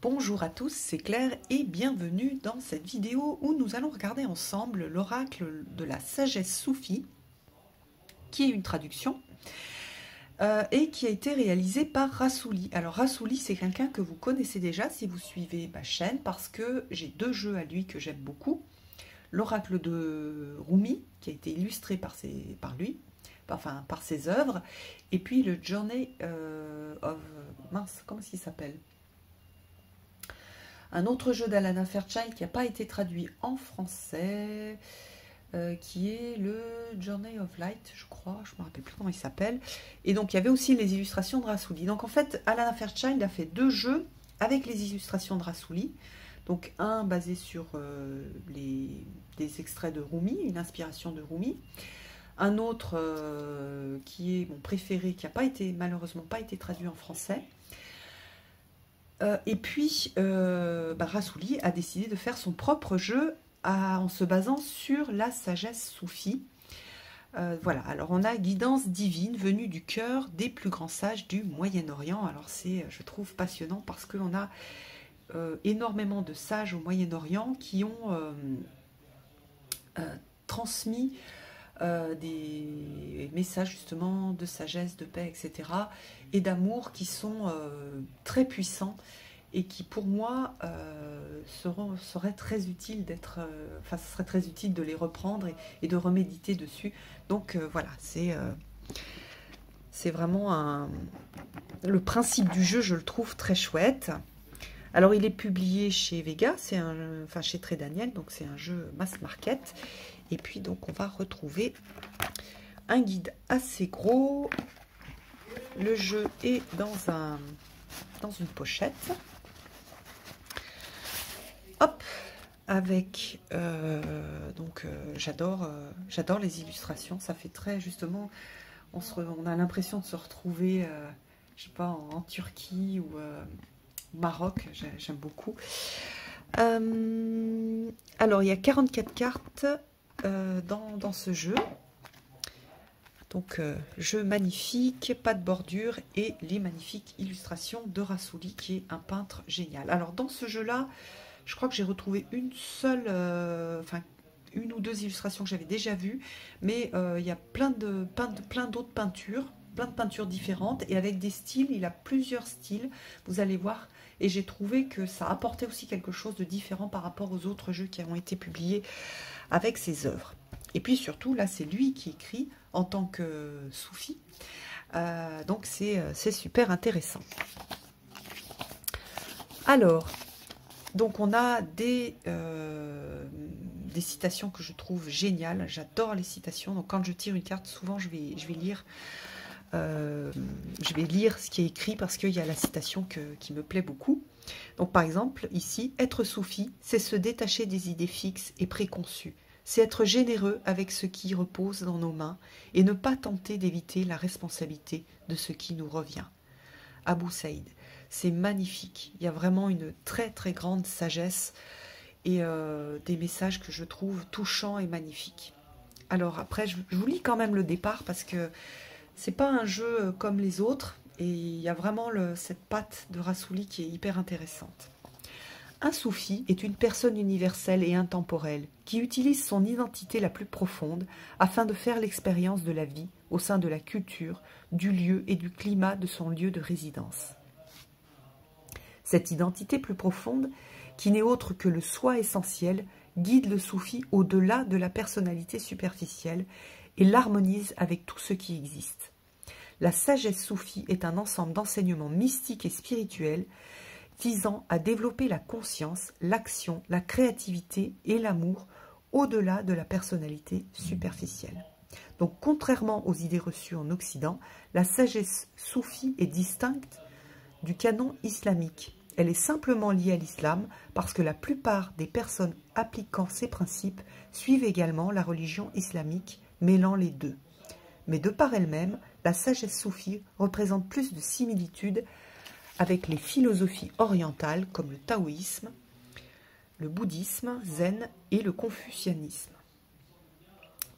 Bonjour à tous, c'est Claire et bienvenue dans cette vidéo où nous allons regarder ensemble l'oracle de la sagesse soufie, qui est une traduction et qui a été réalisée par Rassouli. Alors Rassouli, c'est quelqu'un que vous connaissez déjà si vous suivez ma chaîne, parce que j'ai deux jeux à lui que j'aime beaucoup. L'oracle de Rumi, qui a été illustré par lui, enfin par ses œuvres, et puis le Journey of... mince, comment est-ce qu'il s'appelle? Un autre jeu d'Alana Fairchild qui n'a pas été traduit en français, qui est le Journey of Light, je crois, je ne me rappelle plus comment il s'appelle. Et donc il y avait aussi les illustrations de Rassouli. Donc en fait, Alana Fairchild a fait deux jeux avec les illustrations de Rassouli. Donc un basé sur des extraits de Rumi, une inspiration de Rumi. Un autre qui est mon préféré, qui n'a malheureusement pas été traduit en français. Et puis, Rassouli a décidé de faire son propre jeu en se basant sur la sagesse soufie. Voilà, alors on a guidance divine venue du cœur des plus grands sages du Moyen-Orient. Alors c'est, je trouve, passionnant parce qu'on a énormément de sages au Moyen-Orient qui ont transmis des messages justement de sagesse, de paix, etc. et d'amour qui sont très puissants et qui pour moi seraient très utiles d'être, enfin ce serait très utile de les reprendre et de reméditer dessus. Donc voilà, c'est vraiment le principe du jeu, je le trouve très chouette. Alors il est publié chez Vega, enfin chez Très Daniel, donc c'est un jeu mass market. Et puis donc on va retrouver un guide assez gros. Le jeu est dans une pochette. Hop, avec j'adore les illustrations. Ça fait très justement, on a l'impression de se retrouver, je sais pas, en Turquie ou Maroc. J'aime beaucoup. Alors il y a 44 cartes dans ce jeu. Donc jeu magnifique, pas de bordure et les magnifiques illustrations de Rassouli qui est un peintre génial. Alors dans ce jeu-là, je crois que j'ai retrouvé une ou deux illustrations que j'avais déjà vues, mais il y a plein d'autres peintures, plein de peintures différentes et avec des styles, il a plusieurs styles, vous allez voir. Et j'ai trouvé que ça apportait aussi quelque chose de différent par rapport aux autres jeux qui ont été publiés avec ses œuvres. Et puis surtout, là, c'est lui qui écrit en tant que soufi. Donc c'est super intéressant. Alors, donc on a des citations que je trouve géniales. J'adore les citations. Donc quand je tire une carte, souvent je vais lire. Je vais lire ce qui est écrit parce qu'il y a la citation qui me plaît beaucoup. Donc par exemple, ici, être soufi, c'est se détacher des idées fixes et préconçues. C'est être généreux avec ce qui repose dans nos mains et ne pas tenter d'éviter la responsabilité de ce qui nous revient. Abou Saïd, c'est magnifique. Il y a vraiment une très très grande sagesse et des messages que je trouve touchants et magnifiques. Alors après, je vous lis quand même le départ parce que c'est pas un jeu comme les autres et il y a vraiment cette patte de Rassouli qui est hyper intéressante. Un soufi est une personne universelle et intemporelle qui utilise son identité la plus profonde afin de faire l'expérience de la vie au sein de la culture, du lieu et du climat de son lieu de résidence. Cette identité plus profonde, qui n'est autre que le soi essentiel, guide le soufi au-delà de la personnalité superficielle et l'harmonise avec tout ce qui existe. La sagesse soufie est un ensemble d'enseignements mystiques et spirituels visant à développer la conscience, l'action, la créativité et l'amour au-delà de la personnalité superficielle. Donc, contrairement aux idées reçues en Occident, la sagesse soufie est distincte du canon islamique. Elle est simplement liée à l'islam parce que la plupart des personnes appliquant ces principes suivent également la religion islamique, mêlant les deux. Mais de par elle-même, la sagesse soufie représente plus de similitudes avec les philosophies orientales comme le taoïsme, le bouddhisme, zen et le confucianisme,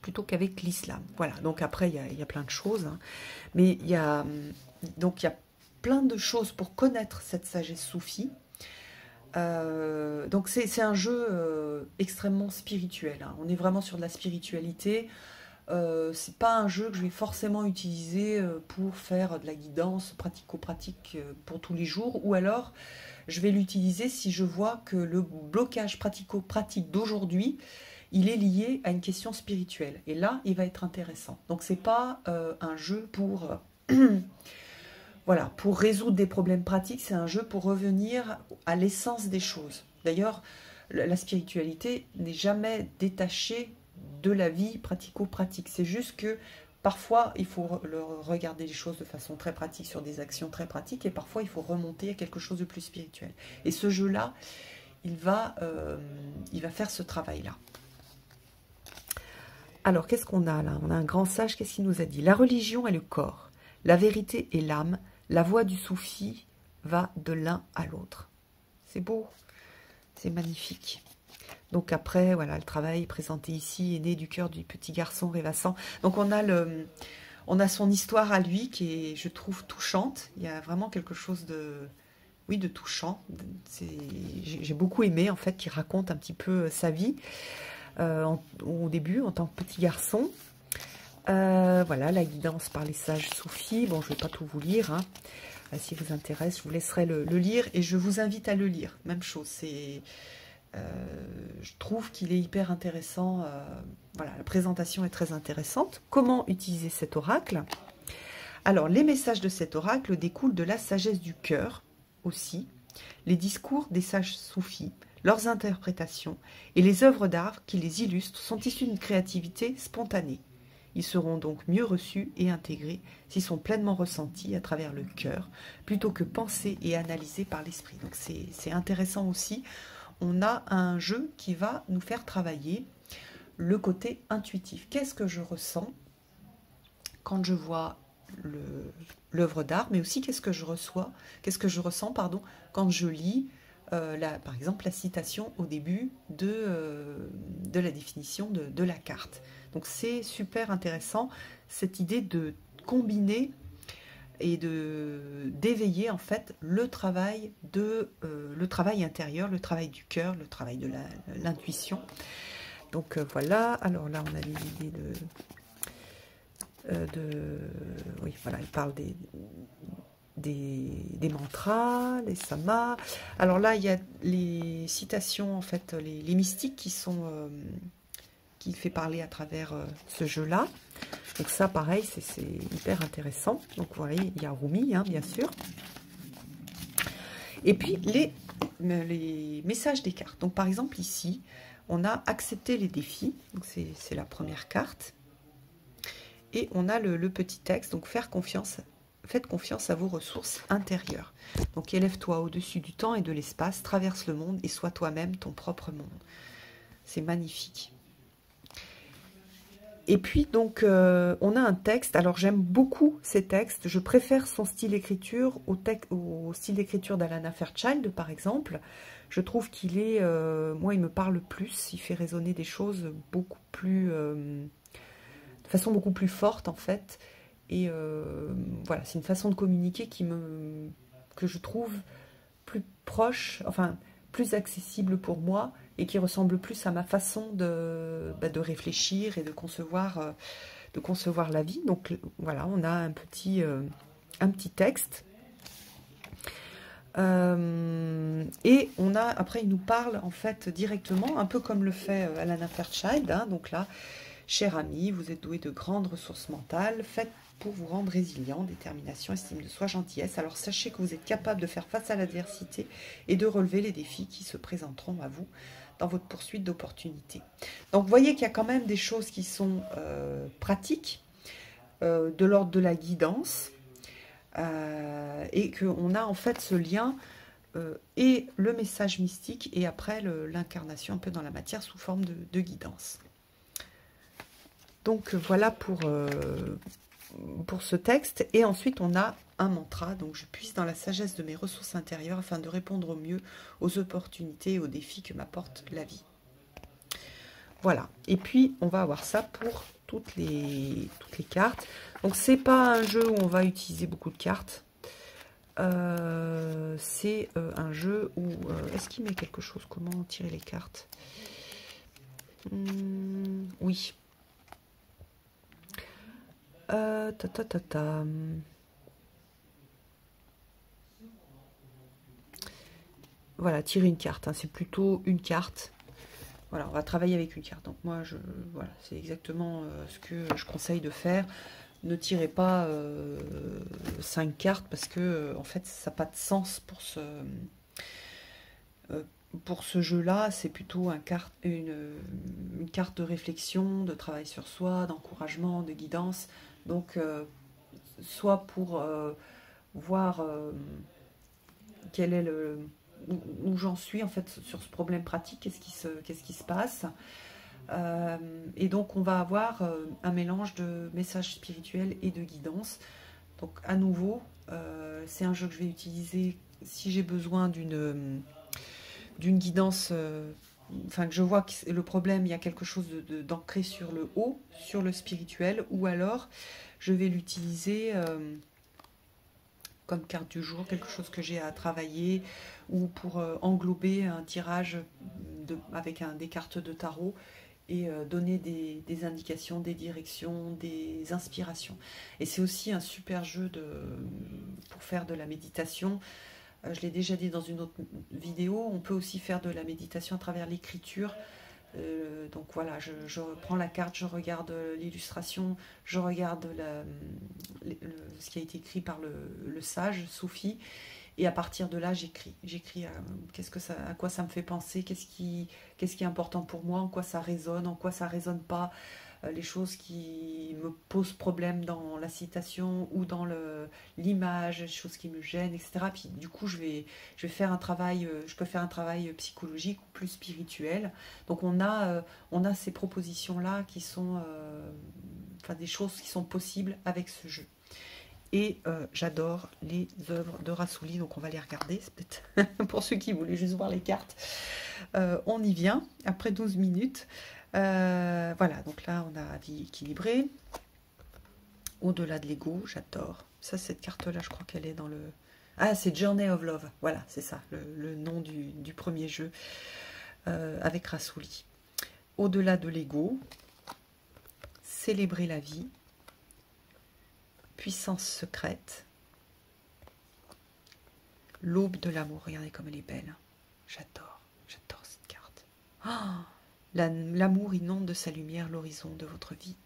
plutôt qu'avec l'islam. Voilà, donc après il y a plein de choses, hein. Mais il y a plein de choses pour connaître cette sagesse soufie. Donc c'est un jeu extrêmement spirituel, hein. On est vraiment sur de la spiritualité. C'est pas un jeu que je vais forcément utiliser pour faire de la guidance pratico-pratique pour tous les jours, ou alors je vais l'utiliser si je vois que le blocage pratico-pratique d'aujourd'hui, il est lié à une question spirituelle. Et là, il va être intéressant. Donc c'est pas un jeu pour voilà, pour résoudre des problèmes pratiques, c'est un jeu pour revenir à l'essence des choses. D'ailleurs, la spiritualité n'est jamais détachée de la vie pratico-pratique. C'est juste que parfois, il faut regarder les choses de façon très pratique sur des actions très pratiques, et parfois, il faut remonter à quelque chose de plus spirituel. Et ce jeu-là, il va faire ce travail-là. Alors, qu'est-ce qu'on a là? On a un grand sage, qu'est-ce qu'il nous a dit? La religion est le corps, la vérité est l'âme, la voie du soufi va de l'un à l'autre. C'est beau, c'est magnifique. Donc après, voilà, le travail présenté ici est né du cœur du petit garçon rêvassant. Donc on a son histoire à lui qui est, je trouve, touchante. Il y a vraiment quelque chose de, oui, de touchant. J'ai beaucoup aimé, en fait, qu'il raconte un petit peu sa vie au début, en tant que petit garçon. Voilà, la guidance par les sages soufis. Bon, je ne vais pas tout vous lire, hein. Si vous intéresse, je vous laisserai le lire, et je vous invite à le lire. Même chose, je trouve qu'il est hyper intéressant. Voilà, la présentation est très intéressante. Comment utiliser cet oracle? Alors, les messages de cet oracle découlent de la sagesse du cœur aussi, les discours des sages soufis, leurs interprétations et les œuvres d'art qui les illustrent sont issus d'une créativité spontanée. Ils seront donc mieux reçus et intégrés s'ils sont pleinement ressentis à travers le cœur, plutôt que pensés et analysés par l'esprit. Donc c'est intéressant aussi. On a un jeu qui va nous faire travailler le côté intuitif. Qu'est-ce que je ressens quand je vois l'œuvre d'art, mais aussi qu'est-ce que je ressens, quand je lis, par exemple, la citation au début de la définition de la carte. Donc c'est super intéressant, cette idée de combiner et d'éveiller en fait le travail intérieur, le travail du cœur, le travail de l'intuition. Donc voilà, alors là on a l'idée oui, voilà, il parle des mantras, les samas. Alors là, il y a les citations, en fait, les mystiques qui fait parler à travers ce jeu-là. Donc ça, pareil, c'est hyper intéressant. Donc voilà, il y a Rumi, hein, bien sûr. Et puis, les messages des cartes. Donc par exemple, ici, on a accepté les défis. Donc c'est la première carte. Et on a le petit texte, donc faites confiance à vos ressources intérieures. Donc élève-toi au-dessus du temps et de l'espace, traverse le monde et sois toi-même ton propre monde. C'est magnifique. Et puis donc on a un texte, alors j'aime beaucoup ces textes, je préfère son style d'écriture au style d'écriture d'Alana Fairchild par exemple. Je trouve qu'il est, moi il me parle plus, il fait résonner des choses beaucoup plus... de façon beaucoup plus forte en fait, et voilà, c'est une façon de communiquer que je trouve plus proche, enfin plus accessible pour moi, et qui ressemble plus à ma façon de réfléchir et de concevoir la vie. Donc voilà, on a un petit texte, et on a, après il nous parle en fait directement, un peu comme le fait Alana Fairchild, hein, donc là, cher ami, vous êtes doué de grandes ressources mentales, faites pour vous rendre résilient, détermination, estime de soi, gentillesse. Alors sachez que vous êtes capable de faire face à l'adversité et de relever les défis qui se présenteront à vous dans votre poursuite d'opportunités. Donc vous voyez qu'il y a quand même des choses qui sont pratiques, de l'ordre de la guidance, et qu'on a en fait ce lien et le message mystique, et après l'incarnation un peu dans la matière sous forme de guidance. Donc voilà pour ce texte. Et ensuite on a un mantra. Donc je puise dans la sagesse de mes ressources intérieures afin de répondre au mieux aux opportunités et aux défis que m'apporte la vie. Voilà. Et puis on va avoir ça pour toutes les cartes. Donc c'est pas un jeu où on va utiliser beaucoup de cartes. C'est un jeu où... Est-ce qu'il met quelque chose? Comment tirer les cartes? Oui. Ta. Voilà, tirer une carte. Hein, c'est plutôt une carte. Voilà, on va travailler avec une carte. Donc moi, voilà, c'est exactement ce que je conseille de faire. Ne tirez pas 5 cartes parce que en fait, ça n'a pas de sens pour ce jeu-là. C'est plutôt une carte de réflexion, de travail sur soi, d'encouragement, de guidance. Donc, soit pour voir quel est où j'en suis en fait sur ce problème pratique, qu'est-ce qui se passe. Et donc on va avoir un mélange de messages spirituels et de guidance. Donc à nouveau, c'est un jeu que je vais utiliser si j'ai besoin d'une guidance, enfin que je vois que le problème, il y a quelque chose d'ancré sur le haut, sur le spirituel, ou alors je vais l'utiliser comme carte du jour, quelque chose que j'ai à travailler, ou pour englober un tirage avec des cartes de tarot et donner des indications, des directions, des inspirations. Et c'est aussi un super jeu pour faire de la méditation. Je l'ai déjà dit dans une autre vidéo, on peut aussi faire de la méditation à travers l'écriture. Donc voilà, je prends la carte, je regarde l'illustration, je regarde ce qui a été écrit par le sage Soufi, et à partir de là, j'écris. J'écris à quoi ça me fait penser, qu'est-ce qui est important pour moi, en quoi ça résonne pas, les choses qui me posent problème dans la citation ou dans l'image, les choses qui me gênent, etc. Puis du coup, je faire un travail, je peux faire un travail psychologique ou plus spirituel. Donc on a ces propositions-là qui sont des choses qui sont possibles avec ce jeu. Et j'adore les œuvres de Rassouli, donc on va les regarder, c'est peut-être pour ceux qui voulaient juste voir les cartes. On y vient, après 12 minutes. Voilà, donc là on a vie équilibrée. Au-delà de l'ego, j'adore. Ça, cette carte-là, je crois qu'elle est dans le... Ah, c'est Journey of Love, voilà, c'est ça, le nom du premier jeu avec Rassouli. Au-delà de l'ego, célébrer la vie. Puissance secrète, l'aube de l'amour. Regardez comme elle est belle. J'adore cette carte. Oh, l'amour inonde de sa lumière l'horizon de votre vie.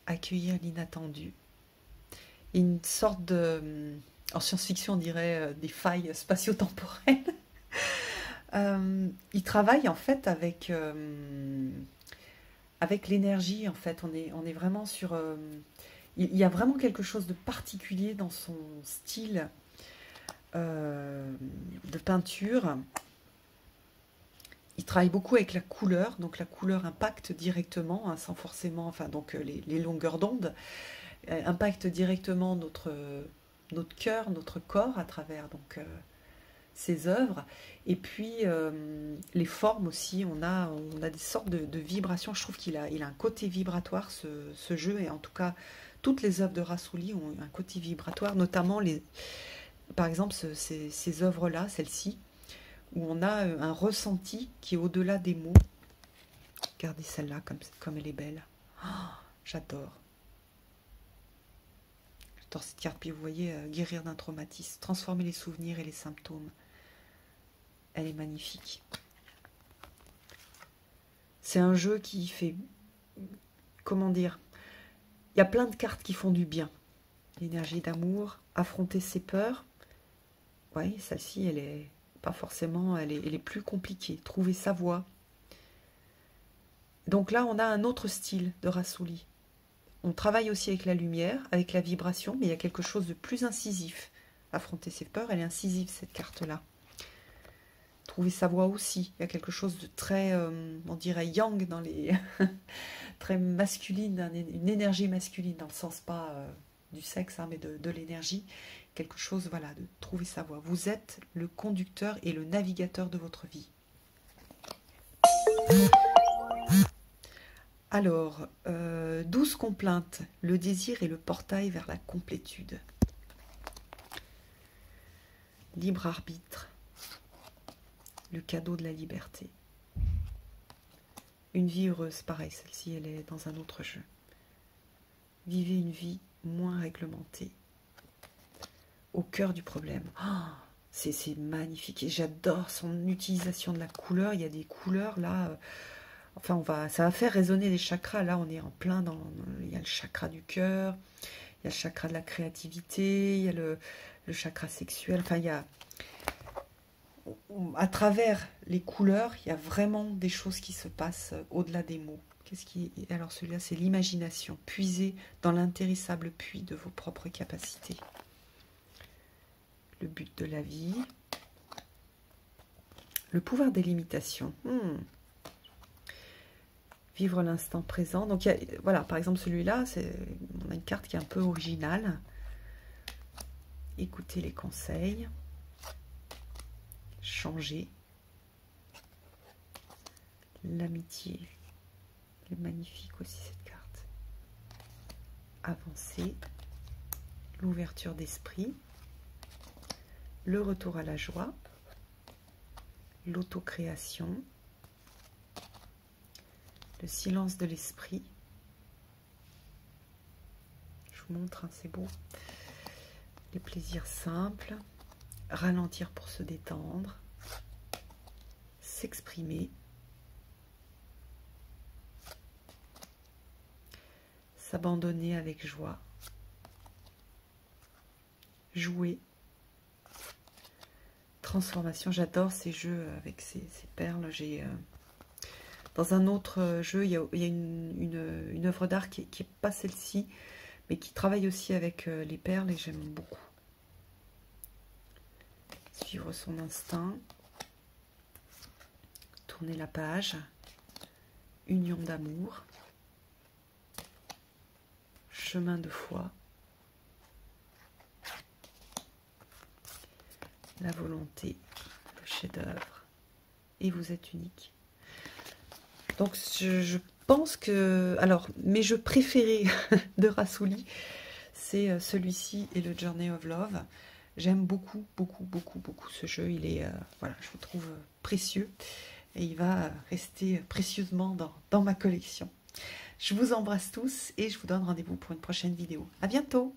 Accueillir l'inattendu. Une sorte de... En science-fiction, on dirait des failles spatio-temporelles. Il travaille en fait avec l'énergie, en fait. On est vraiment sur... il y a vraiment quelque chose de particulier dans son style de peinture. Il travaille beaucoup avec la couleur, donc la couleur impacte directement, hein, sans forcément... Enfin, donc les longueurs d'onde impactent directement notre cœur, notre corps à travers donc ses œuvres. Et puis les formes aussi, on a des sortes de vibrations. Je trouve qu'il a un côté vibratoire, ce jeu, et en tout cas toutes les œuvres de Rassouli ont un côté vibratoire, notamment par exemple ces œuvres-là, celle-ci, où on a un ressenti qui est au-delà des mots. Regardez celle-là comme elle est belle. Oh, j'adore cette carte. Puis vous voyez, guérir d'un traumatisme, transformer les souvenirs et les symptômes. Elle est magnifique. C'est un jeu qui fait... Comment dire? Il y a plein de cartes qui font du bien. L'énergie d'amour, affronter ses peurs. Oui, celle-ci, elle est pas forcément... Elle est plus compliquée. Trouver sa voie. Donc là, on a un autre style de Rassouli. On travaille aussi avec la lumière, avec la vibration, mais il y a quelque chose de plus incisif. Affronter ses peurs, elle est incisive, cette carte-là. Trouver sa voie aussi. Il y a quelque chose de très, on dirait yang dans les... très masculine, une énergie masculine, dans le sens pas du sexe, hein, mais de l'énergie. Quelque chose, voilà, de trouver sa voie. Vous êtes le conducteur et le navigateur de votre vie. Alors, 12 complaintes, le désir est le portail vers la complétude. Libre arbitre, le cadeau de la liberté. Une vie heureuse, pareil, celle-ci, elle est dans un autre jeu. Vivez une vie moins réglementée. Au cœur du problème. Oh, c'est magnifique et j'adore son utilisation de la couleur. Il y a des couleurs là... Enfin, ça va faire résonner les chakras. Là, on est en plein dans... Il y a le chakra du cœur, il y a le chakra de la créativité, il y a le chakra sexuel. Enfin, il y a... À travers les couleurs, il y a vraiment des choses qui se passent au-delà des mots. Alors, celui-là, c'est l'imagination. Puisez dans l'intéressable puits de vos propres capacités. Le but de la vie. Le pouvoir des limitations. Vivre l'instant présent. Donc, voilà, par exemple, celui-là, on a une carte qui est un peu originale. Écoutez les conseils. Changer. L'amitié. Elle est magnifique aussi, cette carte. Avancer. L'ouverture d'esprit. Le retour à la joie. L'autocréation. Le silence de l'esprit. Je vous montre, hein, c'est beau. Les plaisirs simples. Ralentir pour se détendre. S'exprimer. S'abandonner avec joie. Jouer. Transformation. J'adore ces jeux avec ces perles. J'ai... Dans un autre jeu, il y a une œuvre d'art qui n'est pas celle-ci, mais qui travaille aussi avec les perles et j'aime beaucoup. Suivre son instinct. Tourner la page. Union d'amour. Chemin de foi. La volonté. Le chef-d'œuvre. Et vous êtes unique. Donc, je pense que... Alors, mes jeux préférés de Rassouli, c'est celui-ci et le Journey of Love. J'aime beaucoup, beaucoup, beaucoup, beaucoup ce jeu. Il est, voilà, je le trouve précieux. Et il va rester précieusement dans ma collection. Je vous embrasse tous et je vous donne rendez-vous pour une prochaine vidéo. À bientôt!